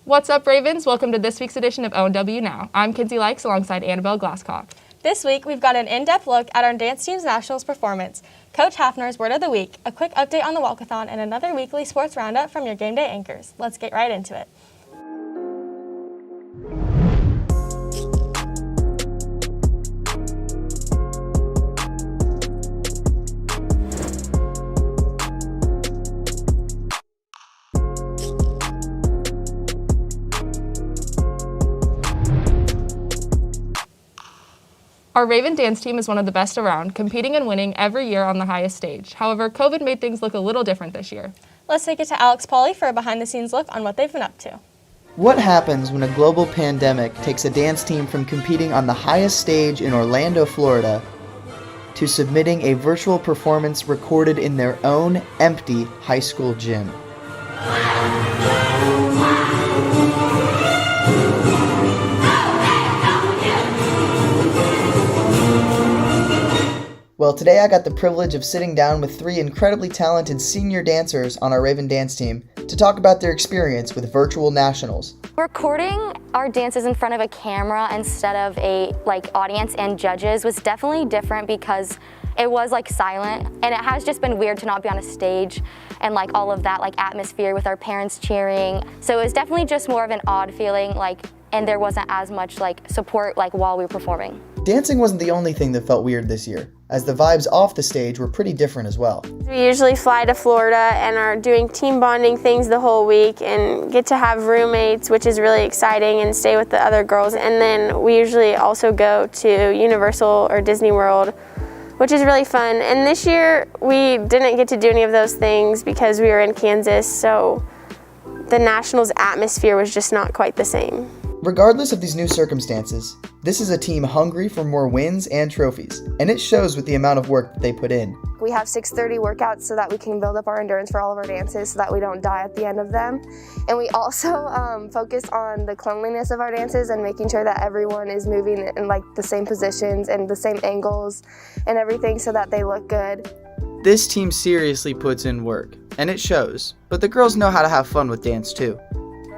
What's up, Ravens? Welcome to this week's edition of ONW Now. I'm Kinsey Likes alongside Annabelle Glasscock. This week, we've got an in-depth look at our dance team's nationals performance, Coach Hafner's Word of the Week, a quick update on the walkathon, and another weekly sports roundup from your game day anchors. Let's get right into it. Our Raven dance team is one of the best around, competing and winning every year on the highest stage. However, COVID made things look a little different this year. Let's take it to Alex Pauly for a behind-the-scenes look on what they've been up to. What happens when a global pandemic takes a dance team from competing on the highest stage in Orlando, Florida, to submitting a virtual performance recorded in their own empty high school gym? Well, today I got the privilege of sitting down with three incredibly talented senior dancers on our Raven dance team to talk about their experience with virtual nationals. Recording our dances in front of a camera instead of a audience and judges was definitely different because it was silent, and it has just been weird to not be on a stage and all of that atmosphere with our parents cheering. So it was definitely just more of an odd feeling, and there wasn't as much support while we were performing. Dancing wasn't the only thing that felt weird this year, as the vibes off the stage were pretty different as well. We usually fly to Florida and are doing team bonding things the whole week and get to have roommates, which is really exciting, and stay with the other girls. And then we usually also go to Universal or Disney World, which is really fun. And this year we didn't get to do any of those things because we were in Kansas, so the Nationals atmosphere was just not quite the same. Regardless of these new circumstances, this is a team hungry for more wins and trophies, and it shows with the amount of work that they put in. We have 6:30 workouts so that we can build up our endurance for all of our dances so that we don't die at the end of them. And we also focus on the cleanliness of our dances and making sure that everyone is moving in the same positions and the same angles and everything so that they look good. This team seriously puts in work, and it shows, but the girls know how to have fun with dance too.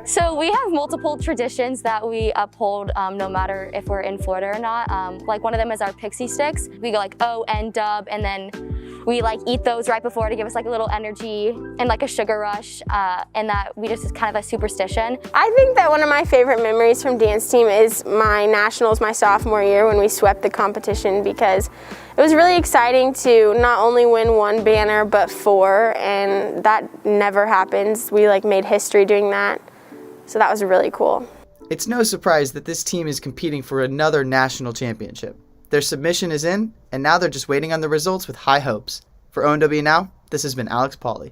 So we have multiple traditions that we uphold no matter if we're in Florida or not. One of them is our pixie sticks. We go ONW, and then we eat those right before to give us a little energy and a sugar rush, and that we just is kind of a superstition. I think that one of my favorite memories from dance team is my nationals my sophomore year when we swept the competition, because it was really exciting to not only win one banner but four, and that never happens. We made history doing that. So that was really cool. It's no surprise that this team is competing for another national championship. Their submission is in, and now they're just waiting on the results with high hopes. For ONW Now, this has been Alex Pauly.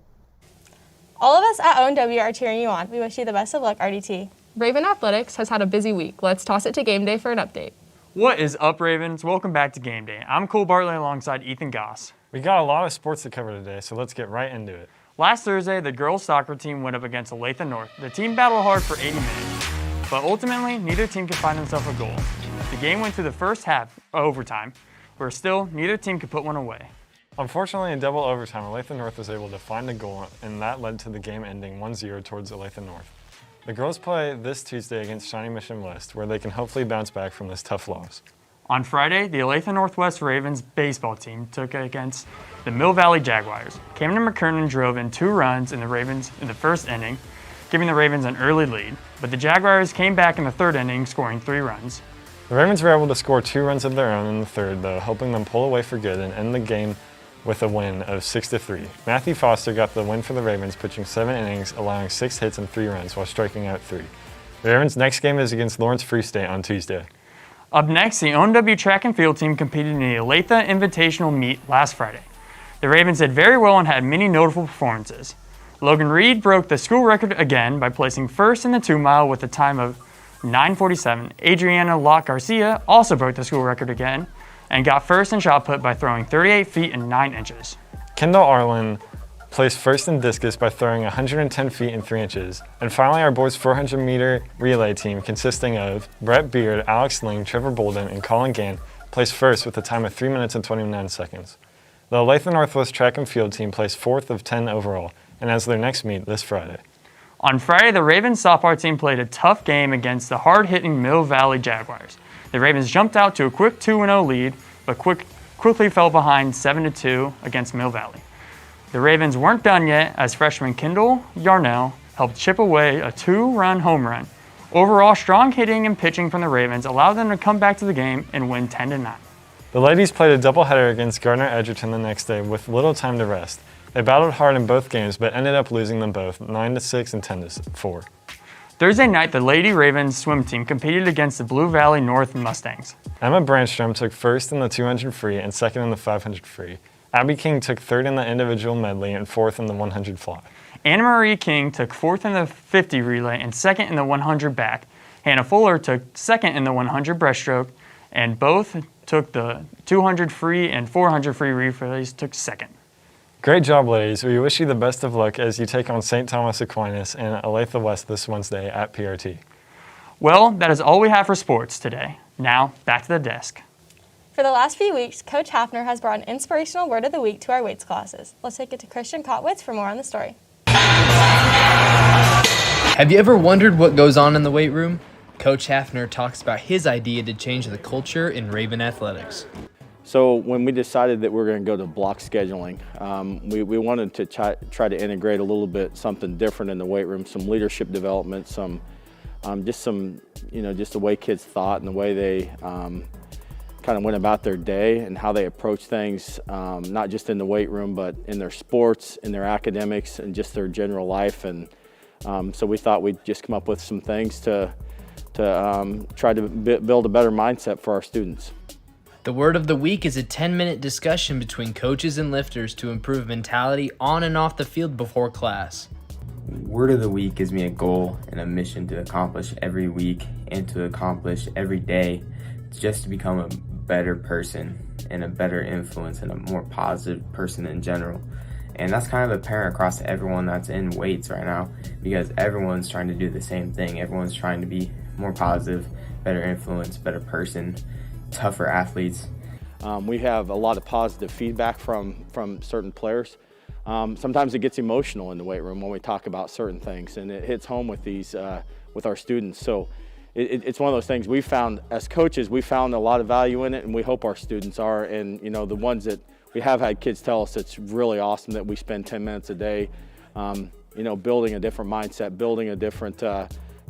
All of us at ONW are cheering you on. We wish you the best of luck, RDT. Raven Athletics has had a busy week. Let's toss it to game day for an update. What is up, Ravens? Welcome back to Game Day. I'm Cole Bartley alongside Ethan Goss. We got a lot of sports to cover today, so let's get right into it. Last Thursday, the girls' soccer team went up against Olathe North. The team battled hard for 80 minutes, but ultimately, neither team could find themselves a goal. The game went through the first half, overtime, where still, neither team could put one away. Unfortunately, in double overtime, Olathe North was able to find a goal, and that led to the game ending 1-0 towards Olathe North. The girls play this Tuesday against Shawnee Mission West, where they can hopefully bounce back from this tough loss. On Friday, the Olathe Northwest Ravens baseball team took it against the Mill Valley Jaguars. Camden McKernan drove in 2 runs in the Ravens in the first inning, giving the Ravens an early lead, but the Jaguars came back in the third inning, scoring 3 runs. The Ravens were able to score 2 runs of their own in the third, though, helping them pull away for good and end the game with a win of 6-3. Matthew Foster got the win for the Ravens, pitching 7 innings, allowing 6 hits and 3 runs while striking out 3. The Ravens' next game is against Lawrence Free State on Tuesday. Up next, the ONW track and field team competed in the Olathe Invitational meet last Friday. The Ravens did very well and had many notable performances. Logan Reed broke the school record again by placing first in the 2-mile with a time of 9:47. Adriana Locke Garcia also broke the school record again and got first in shot put by throwing 38 feet and 9 inches. Kendall Arlen placed first in discus by throwing 110 feet and 3 inches. And finally, our boys' 400-meter relay team, consisting of Brett Beard, Alex Ling, Trevor Bolden, and Colin Gann, placed first with a time of 3 minutes and 29 seconds. The Olathe Northwest track and field team placed 4th of 10 overall and has their next meet this Friday. On Friday, the Ravens softball team played a tough game against the hard-hitting Mill Valley Jaguars. The Ravens jumped out to a quick 2-0 lead, but quickly fell behind 7-2 against Mill Valley. The Ravens weren't done yet as freshman Kendall Yarnell helped chip away a 2-run home run. Overall, strong hitting and pitching from the Ravens allowed them to come back to the game and win 10-9. The ladies played a doubleheader against Gardner Edgerton the next day with little time to rest. They battled hard in both games, but ended up losing them both 9-6 and 10-4. Thursday night, the Lady Ravens swim team competed against the Blue Valley North Mustangs. Emma Brandstrom took first in the 200 free and second in the 500 free. Abby King took third in the individual medley and fourth in the 100 fly. Anna Marie King took fourth in the 50 relay and second in the 100 back. Hannah Fuller took second in the 100 breaststroke, and both took the 200 free and 400 free relays took second. Great job, ladies. We wish you the best of luck as you take on St. Thomas Aquinas and Olathe West this Wednesday at PRT. Well, that is all we have for sports today. Now, back to the desk. For the last few weeks, Coach Hafner has brought an inspirational word of the week to our weights classes. Let's take it to Christian Kotwitz for more on the story. Have you ever wondered what goes on in the weight room? Coach Hafner talks about his idea to change the culture in Raven athletics. So when we decided that we were going to go to block scheduling, we wanted to try to integrate a little bit something different in the weight room, some leadership development, just the way kids thought and the way they kind of went about their day and how they approach things, not just in the weight room, but in their sports, in their academics, and just their general life. And so we thought we'd just come up with some things to try to build a better mindset for our students. The word of the week is a 10-minute discussion between coaches and lifters to improve mentality on and off the field before class. Word of the week gives me a goal and a mission to accomplish every week and to accomplish every day, just to become a better person and a better influence and a more positive person in general. And that's kind of apparent across everyone that's in weights right now, because everyone's trying to do the same thing. Everyone's trying to be more positive, better influence, better person, tougher athletes. We have a lot of positive feedback from certain players. Sometimes it gets emotional in the weight room when we talk about certain things, and it hits home with with our students. So it's one of those things we found as coaches. We found a lot of value in it, and we hope our students are. And the ones that we have had kids tell us it's really awesome that we spend 10 minutes a day, building a different mindset, building a different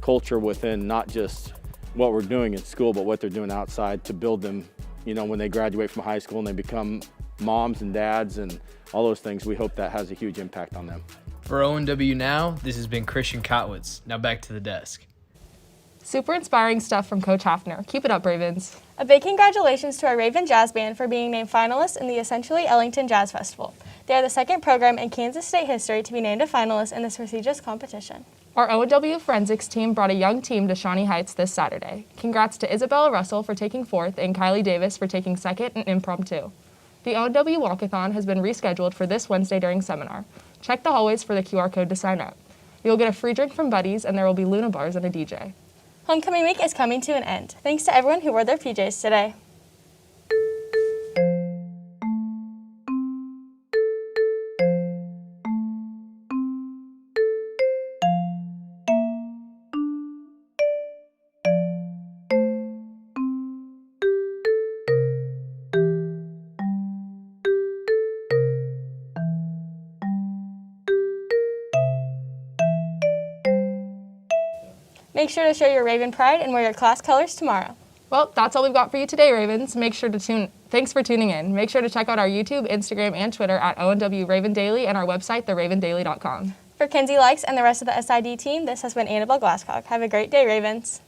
culture within not just what we're doing in school, but what they're doing outside to build them, when they graduate from high school and they become moms and dads and all those things. We hope that has a huge impact on them. For ONW Now, this has been Christian Kotwitz. Now back to the desk. Super inspiring stuff from Coach Hafner. Keep it up, Ravens. A big congratulations to our Raven Jazz Band for being named finalists in the Essentially Ellington Jazz Festival. They are the second program in Kansas State history to be named a finalist in this prestigious competition. Our ONW forensics team brought a young team to Shawnee Heights this Saturday. Congrats to Isabella Russell for taking fourth and Kylie Davis for taking second in impromptu. The ONW Walkathon has been rescheduled for this Wednesday during seminar. Check the hallways for the QR code to sign up. You'll get a free drink from Buddies, and there will be Luna bars and a DJ. Homecoming week is coming to an end. Thanks to everyone who wore their PJs today. Make sure to show your Raven pride and wear your class colors tomorrow. Well, that's all we've got for you today, Ravens. Thanks for tuning in. Make sure to check out our YouTube, Instagram, and Twitter at ONW Raven Daily and our website, theravendaily.com. For Kinsey Likes and the rest of the SID team, this has been Annabelle Glasscock. Have a great day, Ravens.